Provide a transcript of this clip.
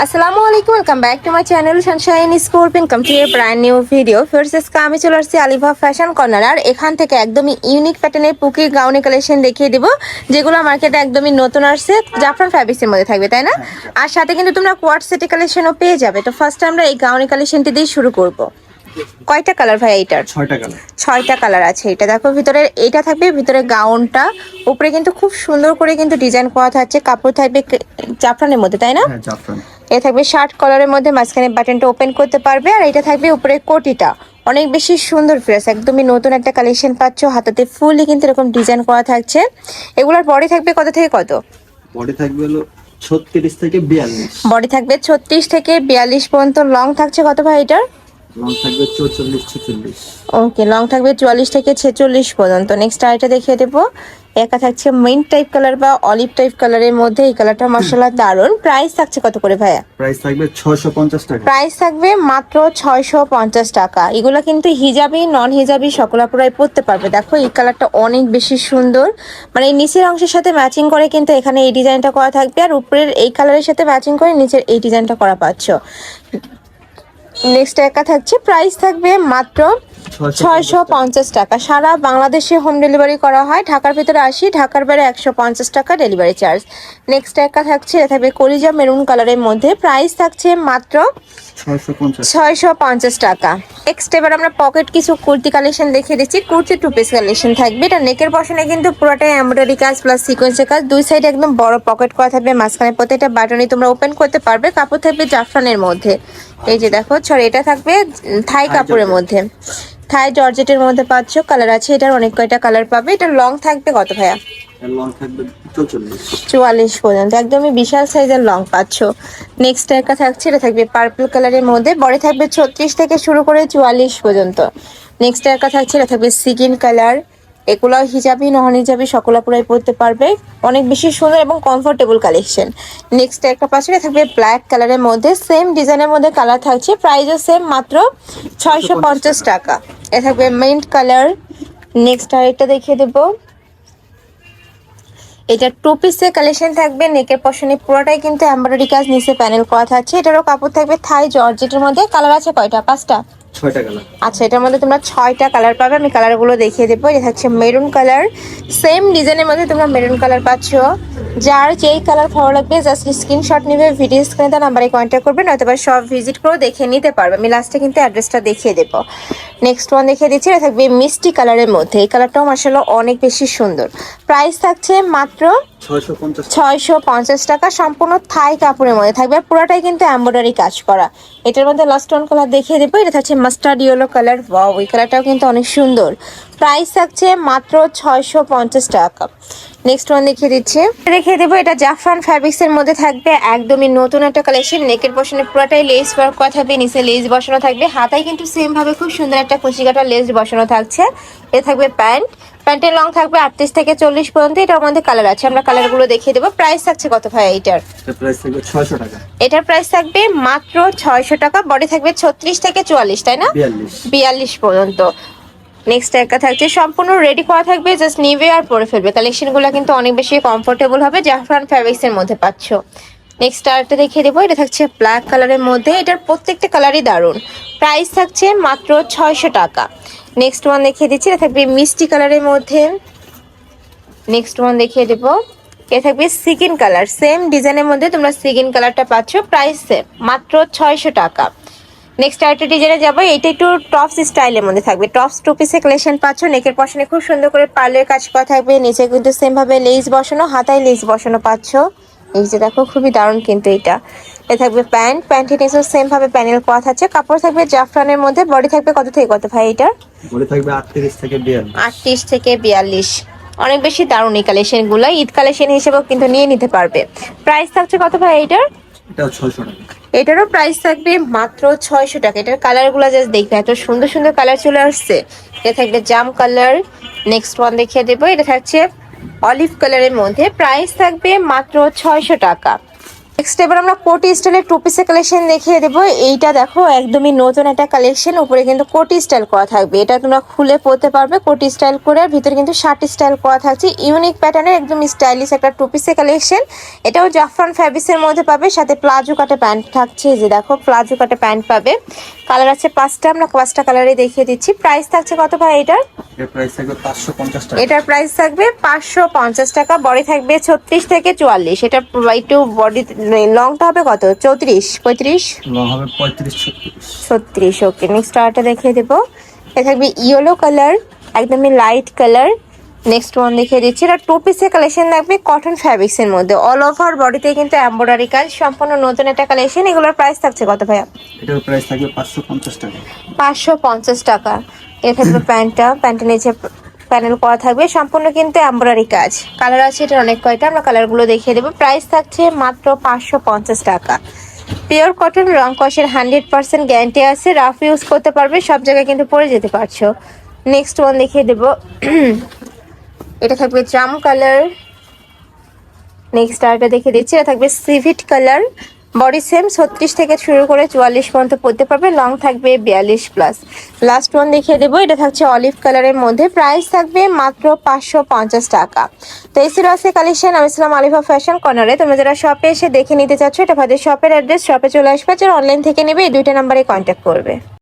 আসসালামু আলাইকুম, welcome back to my channel Sunshine school. Welcome to A brand new video. First আমি চলে আসছি আলিফা ফ্যাশন কর্নার। আর এখান থেকে একদমই ইউনিক প্যাটার্নের পুকির গাউনের কালেকশন দেখিয়ে দিব, যেগুলো মার্কেটে একদমই নতুন আসছে, জাফরান ফ্যাব্রিক্সের মধ্যে থাকবে, তাই না? আর সাথে কিন্তু তোমরা কোয়ার্ট সেটি কালেকশনও পেয়ে যাবে। তো ফার্স্ট আমরা এই গাউনের কালেকশনটি দিয়ে শুরু করব। কয়টা কালার ভাই এইটার? ছয়টা কালার আছে। এটা দেখো, ভিতরে এটা থাকবে, ভিতরে গাউনটা, উপরে কিন্তু খুব সুন্দর করে কিন্তু ডিজাইন করা থাকছে। কাপড় থাকবে জাফরানের মধ্যে, তাই না? এটা থাকবে শার্ট কলারের মধ্যে, মাঝখানে বাটনটা ওপেন করতে পারবে। আর এটা থাকবে উপরে কোটিটা, অনেক বেশি সুন্দর ফ্রেশ, একদমই নতুন একটা কালেকশন পাচ্ছ। হাতাতে ফুললি কিন্তু এরকম ডিজাইন করা থাকছে। এগুলোর বডি থাকবে কত থেকে কত? বডি থাকবে হলো 36 থেকে 42। বডি থাকবে 36 থেকে 42 পর্যন্ত। লং থাকছে কত ভাই এটার? লং থাকবে 44 46। ওকে, লং থাকবে 44 থেকে 46 পর্যন্ত। নেক্সট আইটা দেখিয়ে দেবো। একা থাকছে মিন্ট টাইপ কালার বা অলিভ টাইপ কালারের মধ্যে। এই কালারটা মাশাআল্লাহ দারুন। প্রাইস থাকছে কত করে ভাইয়া? প্রাইস থাকবে 650 টাকা। প্রাইস থাকবে মাত্র 650 টাকা। এগুলো কিন্তু হিজাবি নন হিজাবি সকল আপুরাই পরতে পারবে। দেখো এই কালারটা অনেক বেশি সুন্দর, মানে এই নিচের অংশের সাথে ম্যাচিং করে কিন্তু এখানে এই ডিজাইনটা করা থাকবে, আর উপরের এই কালারের সাথে ম্যাচিং করে নিচের এই ডিজাইনটা করা পাচ্ছ। নেক্সট একা থাকছে, প্রাইস থাকবে মাত্র 650 টাকা। সারা বাংলাদেশে হোম ডেলিভারি করা হয়। ঢাকার ভিতরে 80, ঢাকার বাইরে 150 টাকা ডেলিভারি চার্জ। নেক্সট একা থাকছে, এটা থাকবে কলিজা মেরুন কালারের মধ্যে। প্রাইস থাকছে মাত্র 650 টাকা। নেক্সট এবার আমরা পকেট কিছু কুর্তি কালেকশন দেখিয়ে দিচ্ছি। কুর্তি টু পিস কালেকশন থাকবে। এটা নেকের পশনে কিন্তু পুরোটাই এমব্রয়ডারি কাজ প্লাস সিকোয়েন্সের কাজ। দুই সাইডে একদম বড় পকেট করা থাকবে, মাঝখানে প্রত্যেকটা বাটনই তোমরা ওপেন করতে পারবে। কাপড় থাকবে জাফরানের মধ্যে। এই যে দেখো, এটা থাকবে থাই কাপড়ের মধ্যে, থাই জর্জেটের মধ্যে পাচ্ছ। কালার আছে এটার, অনেক কয়টা কালার পাবে। এটা লং থাকবে কত ভাইয়া? লং থাকবে 44 পর্যন্ত, একদমই বিশাল সাইজের লং পাচ্ছ। নেক্সট একটা থাকছে, এটা থাকবে পার্পল কালারের মধ্যে। বডি থাকবে 36 থেকে শুরু করে 44 পর্যন্ত। নেক্সট একটা থাকছে, এটা থাকবে সিগিন কালার। এগুলো হিজাবি নন হিজাবি সকল পুরাই পরতে পারবে। অনেক বেশি সুন্দর এবং কমফোর্টেবল কালেকশন। নেক্সট একটা পাশে থাকবে ব্ল্যাক কালারের মধ্যে, সেম ডিজাইনের মধ্যে কালার থাকছে। প্রাইসও সেম, মাত্র 650 টাকা। এ থাকবে মিন্ট কালার। নেক্সট আরেকটা দেখিয়ে দেবো। এটা টু পিসের কালেকশন থাকবে। নেকের পশনে পুরোটাই কিন্তু এমব্রয়ডারি কাজ, নিচে প্যানেল করা থাকছে। এটারও কাপড় থাকবে থাই জর্জেটের মধ্যে। কালার আছে কয়টা? 5টা? 6টা কালার। আচ্ছা, এটার মধ্যে তোমরা 6টা কালার পাবে। আমি কালারগুলো দেখিয়ে দেবো। এটা হচ্ছে মেরুন কালার, সেম ডিজাইনের মধ্যে তোমরা মেরুন কালার পাচ্ছ। যার যেই কালার ভালো লাগবে জাস্ট স্ক্রিনশট নিবে, ভিডিও স্ক্রিনে তার নাম্বারে কন্ট্যাক্ট করবে, নয়তো বা সব ভিজিট করে দেখে নিতে পারবে। আমি লাস্টে কিন্তু অ্যাড্রেসটা দেখিয়ে দেবো। নেক্সট ওয়ান দেখিয়ে দিচ্ছি, এটা থাকবে মিষ্টি কালারের মধ্যে। এই কালারটাও মাশাআল্লাহ অনেক বেশি সুন্দর। প্রাইস থাকছে মাত্র 650 টাকা। সম্পূর্ণ থাই কাপড়ের মধ্যে থাকবে, পুরোটাই কিন্তু এমব্রয়ডারি কাজ করা। এটার মধ্যে লাস্ট ওয়ান কালার দেখিয়ে দেবো। এটা থাকছে মাস্টার্ড ইয়েলো কালার। ওয়াও, এই কালারটাও কিন্তু অনেক সুন্দর। প্রাইস থাকছে মাত্র 650 টাকা। নেক্সট ওয়ান দেখিয়ে দেবো। এটা জাফরান ফ্যাব্রিক্সের মধ্যে থাকবে, একদমই নতুন একটা কালেকশন। নেকের পশনে পুরোটাই লেস ওয়ার্ক করা থাকবে, নিচে লেস বসানো থাকবে। হাতায় কিন্তু সেম ভাবে খুব সুন্দর একটা কুচি কাটা লেস বসানো থাকছে। এ থাকবে প্যান্ট, প্যান্টের লং থাকবে 38 থেকে 40 পর্যন্ত। এটার মধ্যে কালার আছে, আমরা কালারগুলো দেখিয়ে দেবো। প্রাইস থাকছে কত ভাই এইটার? প্রাইস থাকবে 600 টাকা। এটার প্রাইস থাকবে মাত্র 600 টাকা। বডি থাকবে 36 থেকে 44, তাই না? 42 পর্যন্ত। নেক্সট একটা থাকছে, সম্পূর্ণ রেডি করা থাকবে, জাস্ট নিবে আর পরে ফেলবে। কালেকশনগুলো কিন্তু অনেক বেশি কমফোর্টেবল হবে, জাফরান ফ্যাব্রিক্সের মধ্যে পাচ্ছ। নেক্সট আরেকটা দেখিয়ে দেবো। এটা থাকছে ব্ল্যাক কালারের মধ্যে। এটার প্রত্যেকটা কালারই দারুণ। প্রাইস থাকছে মাত্র 600 টাকা। নেক্সট ওয়ান দেখিয়ে দিচ্ছি, এটা থাকবে মিষ্টি কালারের মধ্যে। নেক্সট ওয়ান দেখিয়ে দেবো। এটা থাকবে সিগিন কালার, সেম ডিজাইনের মধ্যে তোমরা সিগিন কালারটা পাচ্ছ। প্রাইস সেম, মাত্র 600 টাকা। নেক্সট আরেকটা ডিজাইনে যাবো। এইটা একটু টপস স্টাইলের মধ্যে থাকবে। টপস টু পিসের কালেকশন পাচ্ছ। নেকের পশনে খুব সুন্দর করে পার্লের কাজ করা থাকবে, নিচে কিন্তু সেম ভাবে লেস বসানো, হাতায় লেস বসানো পাচ্ছ। এই যে দেখো, খুবই দারুণ কিন্তু এটা। এ থাকবে প্যান্ট, প্যান্টের নিচে সেম ভাবে প্যানেল করা থাকছে। কাপড় থাকবে জাফরানের মধ্যে। বডি থাকবে কত থেকে কত ভাই এটার? বডি থাকবে 38 থেকে 42। 38 থেকে 42। অনেক বেশি দারুণ এই কালেকশনগুলো। ঈদ কালেকশন হিসেবেও কিন্তু নিয়ে নিতে পারবে। প্রাইস থাকছে কত ভাই এটার? এটাও 600 টাকা। এটারও প্রাইস থাকবে মাত্র 600 টাকা। এটার কালারগুলো জাস্ট দেখবে, এত সুন্দর সুন্দর কালার চলে আসছে। এটা থাকবে জাম কালার। নেক্সট ওয়ান দেখিয়ে দেবো। এটা থাকছে অলিভ কালারের মধ্যে। প্রাইস থাকবে মাত্র 600 টাকা। নেক্সট এবার আমরা কোটি স্টাইলের টু পিসের কালেকশন দেখিয়ে দেবো। এইটা দেখো একদমই নতুন একটা কালেকশন, উপরে কিন্তু কোটি স্টাইল করা থাকবে। এটা তোমরা খুলে পরতে পারবে কোটি স্টাইল করে, আর ভিতরে কিন্তু শার্ট স্টাইল করা থাকছে। ইউনিক প্যাটার্নের একদম স্টাইলিশ একটা টু পিসের কালেকশন। এটাও জাফরান ফ্যাব্রিক্সের মধ্যে পাবে, সাথে প্লাজো কাটে প্যান্ট থাকছে। এই যে দেখো প্লাজো কাটে প্যান্ট পাবে। কালার আছে 5টা, আমরা 5টা কালারে দেখিয়ে দিচ্ছি। প্রাইস থাকছে কত ভাই এটার? এর প্রাইস থাকবে 550 টাকা। এটার প্রাইস থাকবে 550 টাকা। বডি থাকবে 36 থেকে 44। এটা একটু বডি লংটা হবে কত? 34, 35, লং হবে 35 36। 36। ওকে, নেক্সট আরেকটা দেখিয়ে দেবো। এটা থাকবে ইয়েলো কালার, একদমই লাইট কালার। নেক্সট ওয়ান দেখিয়ে দিচ্ছি। এটা টু পিসের কালেকশন থাকবে কটন ফ্যাব্রিক্সের মধ্যে। অল ওভার বডিতে কিন্তু এমব্রয়ডারি কাজ, সম্পূর্ণ নতুন একটা কালেকশন। এগুলোর প্রাইস থাকছে কত ভাইয়া? এটার প্রাইস থাকবে 550 টাকা। 550 টাকা। এ থাকবে প্যান্টের নিচে প্যানেল করা থাকবে, সম্পূর্ণ কিন্তু এমব্রয়ডারি কাজ। কালার আছে এটার অনেক কয়টা, আমরা কালারগুলো দেখিয়ে দেবো। প্রাইস থাকছে মাত্র 550 টাকা। পিওর কটন, রং কষের 100% গ্যারান্টি আছে। রাফ ইউজ করতে পারবে, সব জায়গায় কিন্তু পরে যেতে পারছো। নেক্সট ওয়ান দেখিয়ে দেবো। এটা থাকবে জাম কালার। নেক্সট আরেকটা দেখিয়ে দিচ্ছি। এটা থাকবে সিভিট কালার। বডি সেম 36 থেকে শুরু করে 44 পর্যন্ত পড়তে পারবে, লং থাকবে 42+। লাস্ট ওয়ান দেখিয়ে দেবো। এটা থাকছে অলিভ কালারের মধ্যে। প্রাইস থাকবে মাত্র 550 টাকা। তো এই ছিল আছে কালেকশন। আমি ছিলাম আলিফা ফ্যাশন কর্নারে। তোমরা যারা শপে এসে দেখে নিতে চাচ্ছ, এটা ভাদের শপের অ্যাড্রেস। শপে চলে আসবে, যারা অনলাইন থেকে নেবে এই দুইটা নাম্বারে কন্ট্যাক্ট করবে।